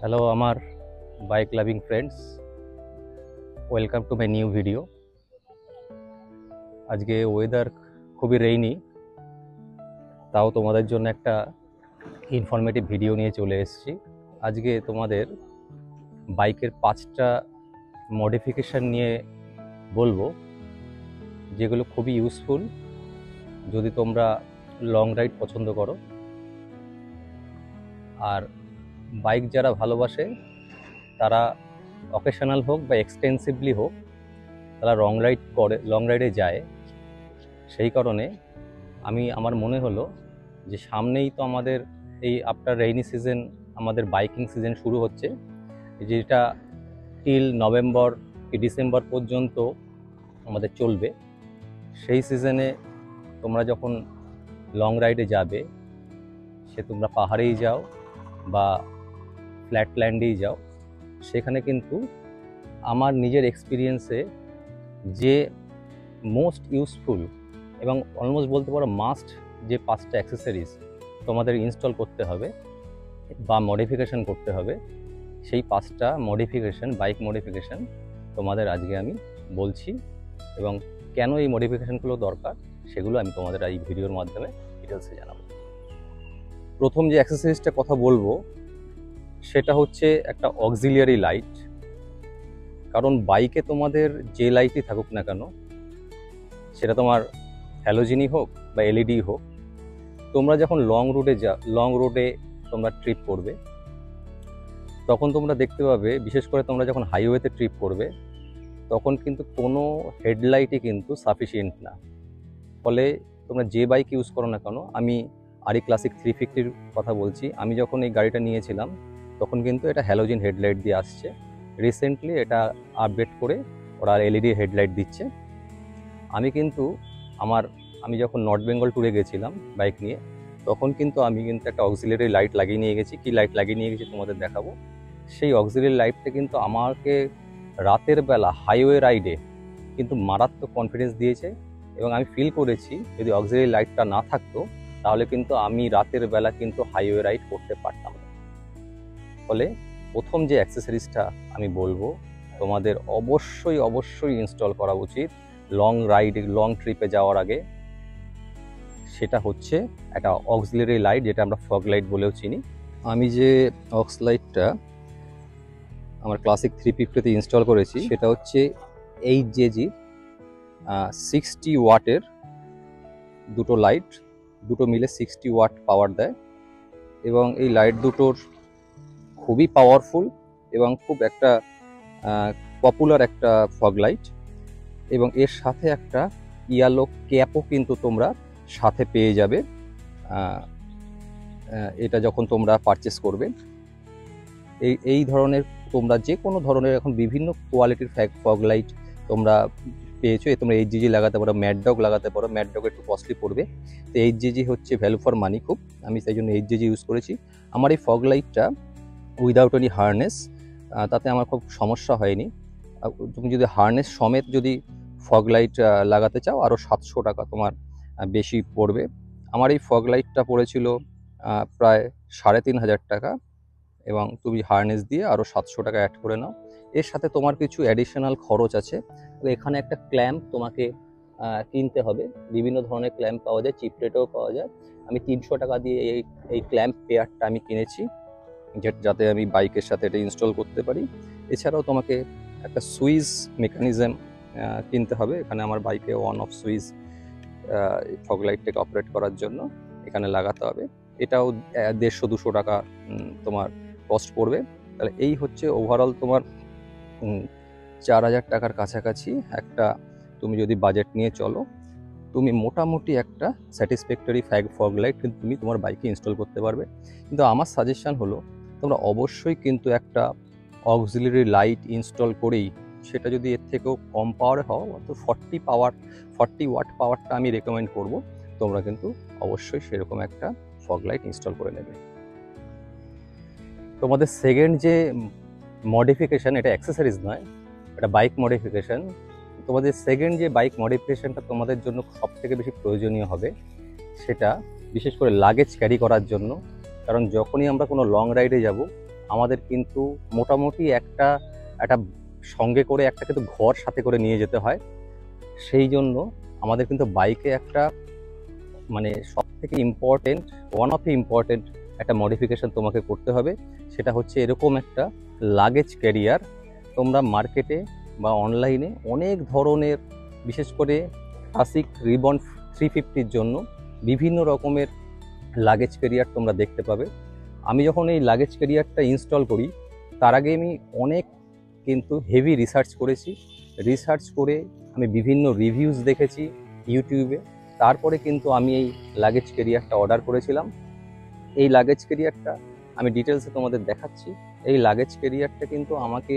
Hello আমার bike loving friends, welcome to my new video. আজকে weather খুবই rainy, তাও তোমাদের জন্য একটা ইনফরমেটিভ ভিডিও নিয়ে চলে এসেছি। আজকে তোমাদের বাইকের 5টা মডিফিকেশান নিয়ে বলবো, যেগুলো খুবই ইউজফুল যদি তোমরা লং রাইড পছন্দ করো। আর বাইক যারা ভালোবাসে তারা অকেশনাল হোক বা এক্সটেন্সিভলি হোক, তারা লং রাইডে যায়। সেই কারণে আমার মনে হলো যে সামনেই তো আমাদের এই আফটার রেইনি সিজন আমাদের বাইকিং সিজন শুরু হচ্ছে, যেটা টিল নভেম্বর কি ডিসেম্বর পর্যন্ত আমাদের চলবে। সেই সিজনে তোমরা যখন লং রাইডে যাবে, সে তোমরা পাহাড়েই যাও বা ফ্ল্যাটল্যান্ডেই যাও, সেখানে কিন্তু আমার নিজের এক্সপিরিয়েন্সে যে মোস্ট ইউজফুল এবং অলমোস্ট বলতে পারো মাস্ট যে 5টা অ্যাক্সেসরিজ তোমাদের ইনস্টল করতে হবে বা মডিফিকেশান করতে হবে, সেই 5টা বাইক মডিফিকেশান তোমাদের আজকে আমি বলছি, এবং কেন এই মডিফিকেশানগুলো দরকার সেগুলো আমি তোমাদের এই ভিডিওর মাধ্যমে ডিটেলসে জানাবো। প্রথম যে অ্যাক্সেসরিজটা কথা বলবো সেটা হচ্ছে একটা অক্সিলিয়ারি লাইট। কারণ বাইকে তোমাদের যে লাইটই থাকুক না কেন, সেটা তোমার হ্যালোজেনই হোক বা এলইডি হোক, তোমরা যখন লং রোডে তোমরা ট্রিপ করবে, তখন তোমরা দেখতে পাবে, বিশেষ করে তোমরা যখন হাইওয়েতে ট্রিপ করবে, তখন কিন্তু কোনো হেডলাইটই কিন্তু সাফিসিয়েন্ট না। ফলে তোমরা যে বাইক ইউজ করো না কেন, আমি আরি ক্লাসিক 350-র কথা বলছি, আমি যখন এই গাড়িটা নিয়েছিলাম তখন কিন্তু এটা হ্যালোজেন হেডলাইট দিয়ে আসছে। রিসেন্টলি এটা আপডেট করে ওরা এলইডি হেডলাইট দিচ্ছে। আমি যখন নর্থ বেঙ্গল ট্যুরে গেছিলাম বাইক নিয়ে, তখন কিন্তু আমি একটা অক্সিলিয়ারি লাইট লাগিয়ে নিয়ে গেছি। কি লাইট লাগিয়ে নিয়ে গেছি তোমাদের দেখাবো। সেই অক্সিলিয়ারি লাইটটা কিন্তু আমাকে রাতের বেলা হাইওয়ে রাইডে কিন্তু মারাত্মক কনফিডেন্স দিয়েছে, এবং আমি ফিল করেছি যদি অক্সিলিয়ারি লাইটটা না থাকতো তাহলে কিন্তু আমি রাতের বেলা কিন্তু হাইওয়ে রাইড করতে পারতাম না। ফলে প্রথম যে অ্যাক্সেসরিজটা আমি বলবো তোমাদের অবশ্যই ইনস্টল করা উচিত লং ট্রিপে যাওয়ার আগে, সেটা হচ্ছে একটা অক্সিলিয়ারি লাইট, যেটা আমরা ফগ লাইট বলেও চিনি। আমি যে অক্স লাইটটা আমার ক্লাসিক 350-তে ইনস্টল করেছি, সেটা হচ্ছে 8JG 60 ওয়াটের দুটো লাইট, দুটো মিলে 60 ওয়াট পাওয়ার দেয়, এবং এই লাইট দুটোর খুবই পাওয়ারফুল এবং খুব একটা পপুলার একটা ফগ লাইট। এবং এর সাথে একটা ইয়ালো ক্যাপও কিন্তু তোমরা সাথে পেয়ে যাবে এটা যখন তোমরা পারচেস করবে। এই ধরনের তোমরা যে কোনো ধরনের এখন বিভিন্ন কোয়ালিটির ফগ লাইট তোমরা পেয়েছো। তোমরা 8GG লাগাতে পারো, ম্যাডডগ লাগাতে পারো। ম্যাডডগ একটু কস্টলি পড়বে, তো 8GG হচ্ছে ভ্যালু ফর মানি খুব। আমি সেই জন্য 8GG ইউজ করেছি। আমার এই ফগ লাইটটা উইদাউট এনি হার্নেস, তাতে আমার খুব সমস্যা হয়নি। তুমি যদি হার্নেস সমেত যদি ফগ লাইট লাগাতে চাও, আরও 700 টাকা তোমার বেশি পড়বে। আমার এই ফগ লাইটটা পড়েছিল প্রায় 3500 টাকা, এবং তুমি হার্নেস দিয়ে আরও 700 টাকা অ্যাড করে নাও। এর সাথে তোমার কিছু অ্যাডিশনাল খরচ আছে। তো এখানে একটা ক্ল্যাম্প তোমাকে কিনতে হবে। বিভিন্ন ধরনের ক্ল্যাম্প পাওয়া যায়, চিপ রেটেও পাওয়া যায়। আমি 300 টাকা দিয়ে এই ক্ল্যাম্প পেয়ারটা আমি কিনেছি, যাতে আমি বাইকের সাথে এটা ইনস্টল করতে পারি। এছাড়াও তোমাকে একটা সুইচ মেকানিজম কিনতে হবে। এখানে আমার বাইকে অন অফ সুইচ ফগ লাইটটাকে অপারেট করার জন্য এখানে লাগাতে হবে। এটাও 150-200 টাকা তোমার কস্ট পড়বে। তাহলে এই হচ্ছে ওভারঅল তোমার 4000 টাকার কাছাকাছি একটা, তুমি যদি বাজেট নিয়ে চলো, তুমি মোটামুটি একটা স্যাটিসফ্যাক্টরি ফগ লাইট কিন্তু তুমি তোমার বাইকে ইনস্টল করতে পারবে। কিন্তু আমার সাজেশন হলো তোমরা অবশ্যই কিন্তু একটা অক্সিলিয়ারি লাইট ইনস্টল করেই, সেটা যদি এর থেকেও কম পাওয়ারে হয়, অর্থাৎ 40 ওয়াট পাওয়ারটা আমি রেকমেন্ড করব, তোমরা কিন্তু অবশ্যই সেরকম একটা ফগ লাইট ইনস্টল করে নেবে। তোমাদের সেকেন্ড যে মডিফিকেশান, এটা অ্যাক্সেসরিজ নয়, এটা বাইক মডিফিকেশান। তোমাদের সেকেন্ড যে বাইক মডিফিকেশানটা তোমাদের জন্য সবথেকে বেশি প্রয়োজনীয় হবে, সেটা বিশেষ করে লাগেজ ক্যারি করার জন্য। কারণ যখনই আমরা কোনো লং রাইডে যাব, আমাদের কিন্তু মোটামুটি একটা একটা সঙ্গে করে একটা কিন্তু ঘর সাথে করে নিয়ে যেতে হয়। সেই জন্য আমাদের কিন্তু বাইকে একটা মানে সব থেকে important, one of the important একটা মডিফিকেশন তোমাকে করতে হবে। সেটা হচ্ছে এরকম একটা লাগেজ ক্যারিয়ার। তোমরা মার্কেটে বা অনলাইনে অনেক ধরনের, বিশেষ করে ক্লাসিক রিবন 350-র জন্য বিভিন্ন রকমের লাগেজ ক্যারিয়ার তোমরা দেখতে পাবে। আমি যখন এই লাগেজ ক্যারিয়ারটা ইনস্টল করি, তার আগে আমি অনেক কিন্তু হেভি রিসার্চ করেছি। রিসার্চ করে আমি বিভিন্ন রিভিউজ দেখেছি ইউটিউবে, তারপরে কিন্তু আমি এই লাগেজ ক্যারিয়ারটা অর্ডার করেছিলাম। এই লাগেজ ক্যারিয়ারটা আমি ডিটেলসে তোমাদের দেখাচ্ছি। এই লাগেজ ক্যারিয়ারটা কিন্তু আমাকে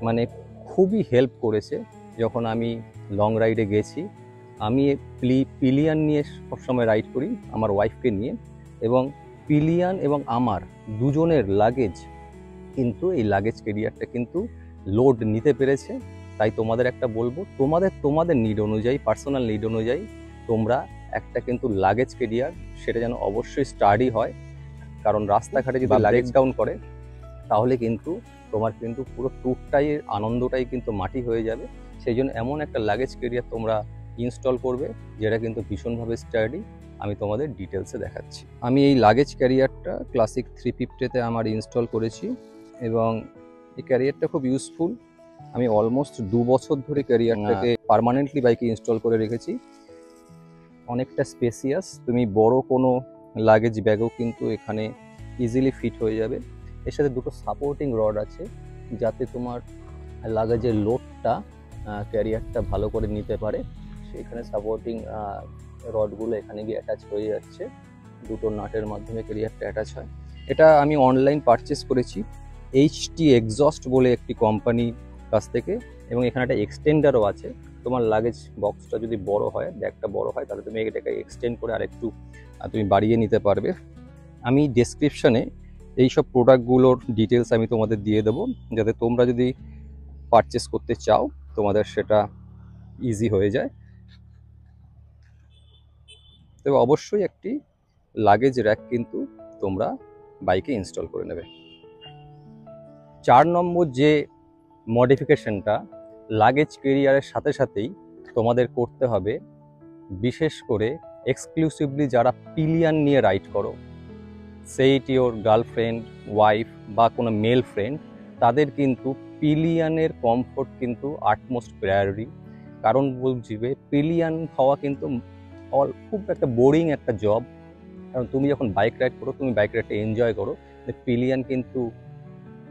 মানে খুবই হেল্প করেছে যখন আমি লং রাইডে গেছি। আমি পিলিয়ান নিয়ে সবসময় রাইড করি আমার ওয়াইফকে নিয়ে, এবং পিলিয়ান এবং আমার দুজনের লাগেজ কিন্তু এই লাগেজ ক্যারিয়ারটা কিন্তু লোড নিতে পেরেছে। তাই তোমাদের একটা বলবো, তোমাদের নিড অনুযায়ী, পার্সোনাল নিড অনুযায়ী তোমরা একটা কিন্তু লাগেজ ক্যারিয়ার, সেটা যেন অবশ্যই স্টাডি হয়। কারণ রাস্তাঘাটে যদি ব্রেক ডাউন করে তাহলে কিন্তু তোমার কিন্তু পুরো ট্যুরটাই, আনন্দটাই কিন্তু মাটি হয়ে যাবে। সেই জন্য এমন একটা লাগেজ ক্যারিয়ার তোমরা ইনস্টল করবে যেটা কিন্তু ভীষণভাবে স্টাডি। আমি তোমাদের ডিটেলসে দেখাচ্ছি। আমি এই লাগেজ ক্যারিয়ারটা ক্লাসিক 350-তে আমার ইনস্টল করেছি, এবং এই ক্যারিয়ারটা খুব ইউজফুল। আমি অলমোস্ট 2 বছর ধরে ক্যারিয়ারটাকে পার্মানেন্টলি বাইকে ইনস্টল করে রেখেছি। অনেকটা স্পেসিয়াস, তুমি বড় কোনো লাগেজ ব্যাগও কিন্তু এখানে ইজিলি ফিট হয়ে যাবে। এর সাথে দুটো সাপোর্টিং রড আছে যাতে তোমার লাগেজের লোডটা ক্যারিয়ারটা ভালো করে নিতে পারে। সেখানে সাপোর্টিং রডগুলো এখানে গিয়ে অ্যাটাচ হয়ে যাচ্ছে, দুটো নাটের মাধ্যমে ক্যারিয়ারটা অ্যাটাচ হয়। এটা আমি অনলাইন পারচেস করেছি HT এক্সস্ট বলে একটি কোম্পানির কাছ থেকে, এবং এখানে একটা এক্সটেন্ডারও আছে। তোমার লাগেজ বক্সটা যদি বড় হয়, ব্যাগটা বড় হয়, তাহলে তুমি এটাকে এক্সটেন্ড করে আরেকটু তুমি বাড়িয়ে নিতে পারবে। আমি ডেসক্রিপশনে এইসব প্রোডাক্টগুলোর ডিটেলস আমি তোমাদের দিয়ে দেবো, যাতে তোমরা যদি পারচেস করতে চাও তোমাদের সেটা ইজি হয়ে যায়। তবে অবশ্যই একটি লাগেজ র্যাক কিন্তু তোমরা বাইকে ইনস্টল করে নেবে। 4 নম্বর যে মডিফিকেশনটা লাগেজ ক্যারিয়ারের সাথে সাথেই তোমাদের করতে হবে, বিশেষ করে এক্সক্লুসিভলি যারা পিলিয়ান নিয়ে রাইড করো, সেইট ইওর গার্লফ্রেন্ড, ওয়াইফ বা কোনো মেল ফ্রেন্ড, তাদের কিন্তু পিলিয়ানের কমফোর্ট কিন্তু আটমোস্ট প্রায়োরিটি। কারণ বুঝবে, পিলিয়ান হওয়া কিন্তু খুব একটা বোরিং একটা জব। কারণ তুমি যখন বাইক রাইড করো, তুমি বাইক রাইডটা এনজয় করো। পিলিয়ান কিন্তু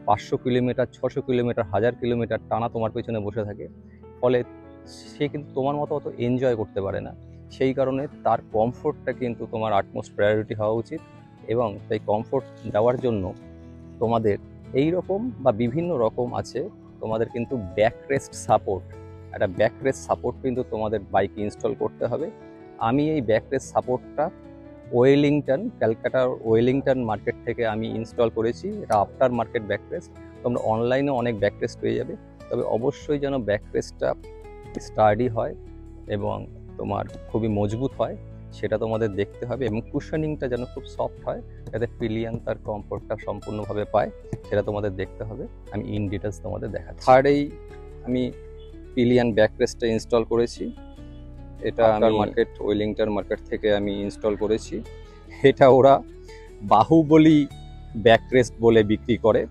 500 কিলোমিটার, 600 কিলোমিটার, 1000 কিলোমিটার টানা তোমার পেছনে বসে থাকে, ফলে সে কিন্তু তোমার মতো অত এনজয় করতে পারে না। সেই কারণে তার কমফোর্টটা কিন্তু তোমার আটমোস্ট প্রায়োরিটি হওয়া উচিত। এবং তাই কমফোর্ট দেওয়ার জন্য তোমাদের এই রকম বা বিভিন্ন রকম আছে, তোমাদের কিন্তু ব্যাকরেস্ট সাপোর্ট, একটা ব্যাকরেস্ট সাপোর্ট কিন্তু তোমাদের বাইকে ইনস্টল করতে হবে। আমি এই ব্যাকরেস্ট সাপোর্টটা ওয়েলিংটন, ক্যালকাটার ওয়েলিংটন মার্কেট থেকে আমি ইনস্টল করেছি। এটা আফটার মার্কেট ব্যাকরেস্ট। তোমরা অনলাইনে অনেক ব্যাকরেস্ট পেয়ে যাবে, তবে অবশ্যই যেন ব্যাকরেস্টটা স্টাডি হয় এবং তোমার খুবই মজবুত হয়, সেটা তোমাদের দেখতে হবে। এবং কুশনিংটা যেন খুব সফট হয়, যাতে পিলিয়ান তার কমফোর্টটা সম্পূর্ণভাবে পায়, সেটা তোমাদের দেখতে হবে। আমি ইন ডিটেলস তোমাদের দেখাচ্ছি। থার্ডেই আমি পিলিয়ান ব্যাকরেস্টটা ইনস্টল করেছি। এটা আমি মার্কেট, ওয়েলিংটন মার্কেট থেকে আমি ইনস্টল করেছি। এটা ওরা বাহুবলী ব্যাকরেস্ট বলে বিক্রি করে,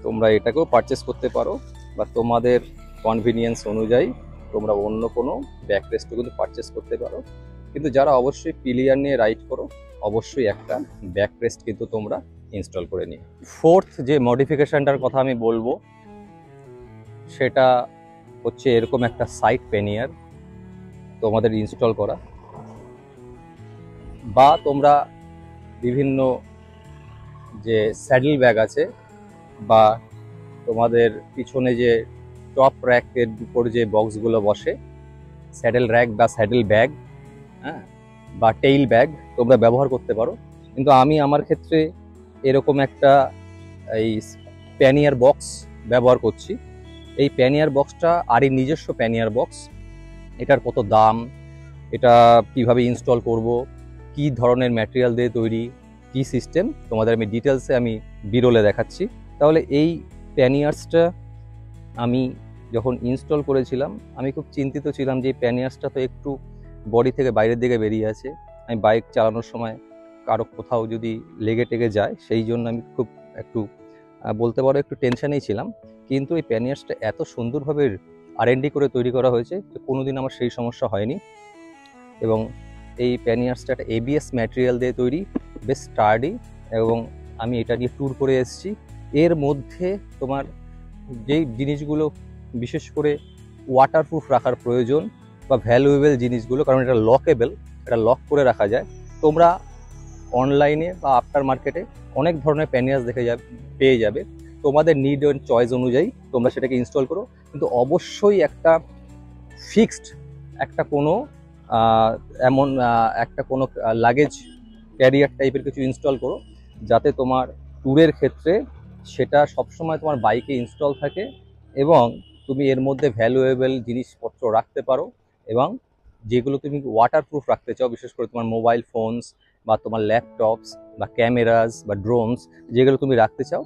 তোমরা এটাকেও পারচেস করতে পারো, বা তোমাদের কনভিনিয়েন্স অনুযায়ী তোমরা অন্য কোনো ব্যাকরেস্টও কিন্তু পারচেস করতে পারো। কিন্তু যারা অবশ্যই পিলিয়ান নিয়ে রাইড করো, অবশ্যই একটা ব্যাকরেস্ট কিন্তু তোমরা ইনস্টল করে নিও। ফোর্থ যে মডিফিকেশনটার কথা আমি বলবো, সেটা হচ্ছে এরকম একটা সাইড প্যানিয়ার তোমাদের ইনস্টল করা, বা তোমরা বিভিন্ন যে স্যাডেল ব্যাগ আছে, বা তোমাদের পিছনে যে টপ র্যাকের উপর যে বক্সগুলো বসে, স্যাডেল র্যাক বা স্যাডেল ব্যাগ, হ্যাঁ, বা টেইল ব্যাগ তোমরা ব্যবহার করতে পারো। কিন্তু আমি আমার ক্ষেত্রে এরকম একটা এই প্যানিয়ার বক্স ব্যবহার করছি। এই প্যানিয়ার বক্সটা আরই নিজস্ব প্যানিয়ার বক্স। এটার কত দাম, এটা কিভাবে ইনস্টল করব, কি ধরনের ম্যাটেরিয়াল দিয়ে তৈরি, কি সিস্টেম, তোমাদের আমি ডিটেলসে আমি বিরলে দেখাচ্ছি। তাহলে এই প্যানিয়ার্সটা আমি যখন ইনস্টল করেছিলাম আমি খুব চিন্তিত ছিলাম যে এই প্যানিয়ার্সটা তো একটু বডি থেকে বাইরের দিকে বেরিয়ে আছে, আমি বাইক চালানোর সময় কারো কোথাও যদি লেগে টেগে যায় সেই জন্য আমি খুব একটু বলতে পারো একটু টেনশনেই ছিলাম। কিন্তু এই প্যানিয়ার্সটা এত সুন্দরভাবে R&D করে তৈরি করা হয়েছে যে কোনোদিন আমার সেই সমস্যা হয়নি। এবং এই প্যানিয়ার্সটা একটা ABS ম্যাটেরিয়াল দিয়ে তৈরি, বেশ স্টার্ডি, এবং আমি এটা নিয়ে ট্যুর করে এসেছি। এর মধ্যে তোমার যেই জিনিসগুলো বিশেষ করে ওয়াটারপ্রুফ রাখার প্রয়োজন বা ভ্যালুয়েবল জিনিসগুলো, কারণ এটা লকেবল, এটা লক করে রাখা যায়। তোমরা অনলাইনে বা আফটার মার্কেটে অনেক ধরনের প্যানিয়ার্স পেয়ে যাবে, তোমাদের নিড অ্যান্ড চয়েস অনুযায়ী তোমরা সেটাকে ইনস্টল করো। কিন্তু অবশ্যই একটা ফিক্সড একটা কোনো এমন একটা কোনো লাগেজ ক্যারিয়ার টাইপের কিছু ইনস্টল করো, যাতে তোমার ট্যুরের ক্ষেত্রে সেটা সবসময় তোমার বাইকে ইনস্টল থাকে এবং তুমি এর মধ্যে ভ্যালুয়েবল জিনিসপত্র রাখতে পারো। এবং যেগুলো তুমি ওয়াটারপ্রুফ রাখতে চাও, বিশেষ করে তোমার মোবাইল ফোনস বা তোমার ল্যাপটপস বা ক্যামেরাস বা ড্রোনস যেগুলো তুমি রাখতে চাও,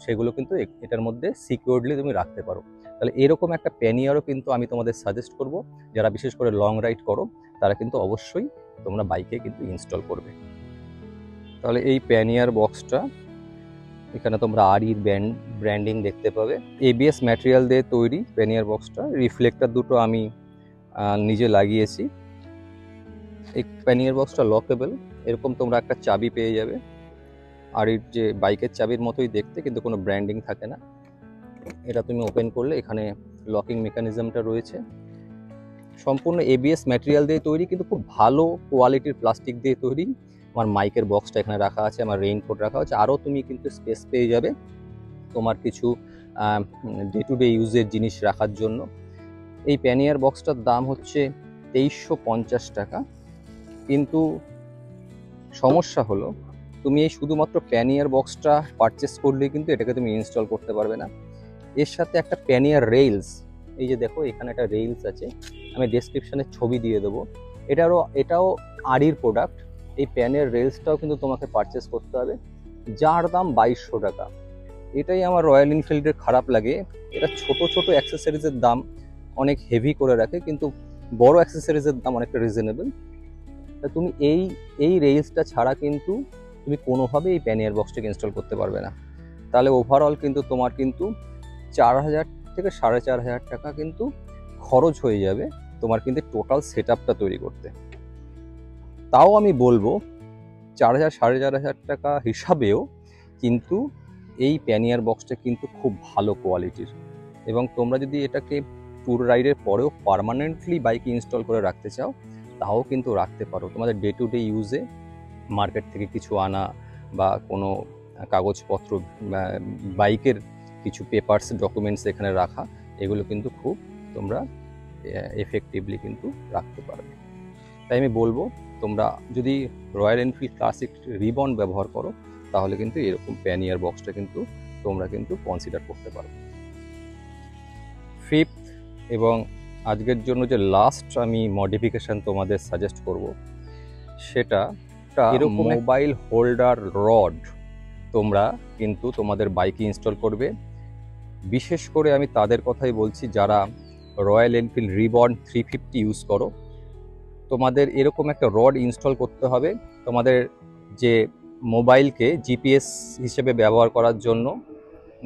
সেগুলো কিন্তু এটার মধ্যে সিকিউরলি তুমি রাখতে পারো। তাহলে এরকম একটা প্যানিয়ারও কিন্তু আমি তোমাদের সাজেস্ট করব, যারা বিশেষ করে লং রাইড করো তারা কিন্তু অবশ্যই তোমরা বাইকে কিন্তু ইনস্টল করবে। তাহলে এই প্যানিয়ার বক্সটা, এখানে তোমরা RE ব্র্যান্ডিং দেখতে পাবে। ABS ম্যাটেরিয়াল দিয়ে তৈরি প্যানিয়ার বক্সটা, রিফ্লেক্টর দুটো আমি নিজে লাগিয়েছি। এই প্যানিয়ার বক্সটা লকেবল, এরকম তোমরা একটা চাবি পেয়ে যাবে, আর এর যে বাইকের চাবির মতোই দেখতে, কিন্তু কোনো ব্র্যান্ডিং থাকে না। এটা তুমি ওপেন করলে এখানে লকিং মেকানিজমটা রয়েছে। সম্পূর্ণ ABS ম্যাটেরিয়াল দিয়ে তৈরি, কিন্তু খুব ভালো কোয়ালিটির প্লাস্টিক দিয়ে তৈরি। আমার মাইকের বক্সটা এখানে রাখা আছে, আমার রেইনকোট রাখা আছে, আরও তুমি কিন্তু স্পেস পেয়ে যাবে তোমার কিছু ডে টু ডে ইউজের জিনিস রাখার জন্য। এই প্যানিয়ার বক্সটার দাম হচ্ছে 2350 টাকা। কিন্তু সমস্যা হলো, তুমি এই শুধুমাত্র প্যানিয়ার বক্সটা পারচেস করলে কিন্তু এটাকে তুমি ইনস্টল করতে পারবে না। এর সাথে একটা প্যানিয়ার রেইলস, এই যে দেখো এখানে একটা রেইলস আছে, আমি ডেসক্রিপশনে ছবি দিয়ে দেবো। এটাও REর প্রোডাক্ট। এই প্যানিয়ার রেইলসটাও কিন্তু তোমাকে পারচেস করতে হবে, যার দাম 2200 টাকা। এটাই আমার রয়্যাল এনফিল্ডের খারাপ লাগে, এটা ছোট ছোট অ্যাক্সেসরিজের দাম অনেক হেভি করে রাখে, কিন্তু বড় অ্যাক্সেসরিজের দাম অনেকটা রিজনেবল। তা তুমি এই রেইলসটা ছাড়া কিন্তু তুমি কোনোভাবে এই প্যানিয়ার বক্সটাকে ইনস্টল করতে পারবে না। তাহলে ওভারঅল কিন্তু তোমার কিন্তু 4000 থেকে 4500 টাকা কিন্তু খরচ হয়ে যাবে তোমার কিন্তু টোটাল সেট আপটা তৈরি করতে। তাও আমি বলবো 4000 4500 টাকা হিসাবেও কিন্তু এই প্যানিয়ার বক্সটা কিন্তু খুব ভালো কোয়ালিটির। এবং তোমরা যদি এটাকে ট্যুর রাইডের পরেও পার্মানেন্টলি বাইকে ইনস্টল করে রাখতে চাও, তাও কিন্তু রাখতে পারো। তোমাদের ডে টু ডে ইউজে মার্কেট থেকে কিছু আনা বা কোনো কাগজপত্র, বাইকের কিছু পেপারস ডকুমেন্টস এখানে রাখা, এগুলো কিন্তু খুব তোমরা এফেক্টিভলি কিন্তু রাখতে পারবে। তাই আমি বলবো, তোমরা যদি রয়্যাল এনফিল্ড ক্লাসিক রিবন ব্যবহার করো, তাহলে কিন্তু এরকম প্যানিয়ার বক্সটা কিন্তু তোমরা কিন্তু কনসিডার করতে পারো। ফিফথ এবং আজকের জন্য যে লাস্ট আমি মডিফিকেশান তোমাদের সাজেস্ট করব, সেটা এরকম মোবাইল হোল্ডার রড তোমরা কিন্তু তোমাদের বাইকে ইনস্টল করবে। বিশেষ করে আমি তাদের কথাই বলছি যারা রয়্যাল এনফিল্ড রিবন 350 ইউজ করো। তোমাদের এরকম একটা রড ইনস্টল করতে হবে তোমাদের যে মোবাইলকে GPS হিসেবে ব্যবহার করার জন্য,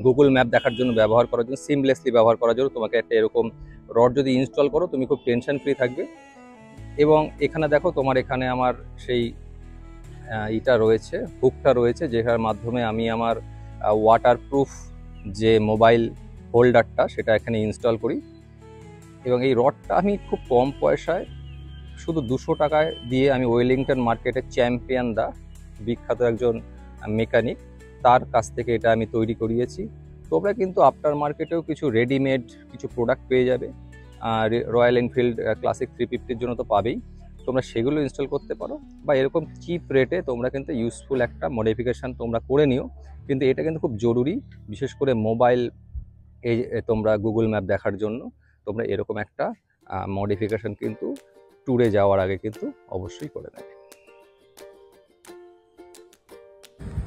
গুগল ম্যাপ দেখার জন্য ব্যবহার করার জন্য, সিমলেসলি ব্যবহার করার জন্য তোমাকে একটা এরকম রড যদি ইনস্টল করো, তুমি খুব টেনশন ফ্রি থাকবে। এবং এখানে দেখো তোমার এখানে আমার সেই ইটা রয়েছে, হুকটা রয়েছে, যেটার মাধ্যমে আমি আমার ওয়াটারপ্রুফ যে মোবাইল হোল্ডারটা সেটা এখানে ইনস্টল করি। এবং এই রডটা আমি খুব কম পয়সায় শুধু 200 টাকায় দিয়ে আমি ওয়েলিংটন মার্কেটের চ্যাম্পিয়ন দা, বিখ্যাত একজন মেকানিক, তার কাছ থেকে এটা আমি তৈরি করিয়েছি। তোমরা কিন্তু আফটার মার্কেটেও কিছু রেডিমেড কিছু প্রোডাক্ট পেয়ে যাবে, আর রয়্যাল এনফিল্ড ক্লাসিক 350-র জন্য তো পাবেই, তোমরা সেগুলো ইনস্টল করতে পারো। বা এরকম চিপ রেটে তোমরা কিন্তু ইউজফুল একটা মডিফিকেশান তোমরা করে নিও। কিন্তু এটা কিন্তু খুব জরুরি, বিশেষ করে মোবাইল এই তোমরা গুগল ম্যাপ দেখার জন্য তোমরা এরকম একটা মডিফিকেশান কিন্তু ট্যুরে যাওয়ার আগে কিন্তু অবশ্যই করে নেবে।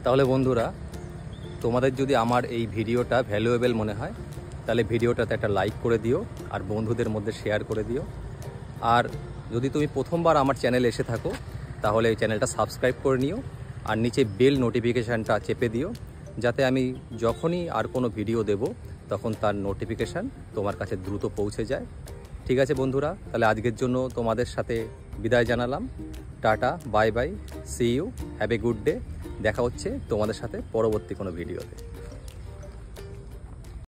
তাহলে বন্ধুরা, তোমাদের যদি আমার এই ভিডিওটা ভ্যালুয়েবল মনে হয় তাহলে ভিডিওটাতে একটা লাইক করে দিও আর বন্ধুদের মধ্যে শেয়ার করে দিও। আর যদি তুমি প্রথমবার আমার চ্যানেলে এসে থাকো তাহলে এই চ্যানেলটা সাবস্ক্রাইব করে নিও আর নিচে বেল নোটিফিকেশানটা চেপে দিও, যাতে আমি যখনই আর কোনো ভিডিও দেব তখন তার নোটিফিকেশান তোমার কাছে দ্রুত পৌঁছে যায়। ঠিক আছে বন্ধুরা, তাহলে আজকের জন্য তোমাদের সাথে বিদায় জানালাম। Tata, bye bye, see you, have a good day. দেখা হচ্ছে তোমাদের সাথে পরবর্তী কোনো ভিডিওতে।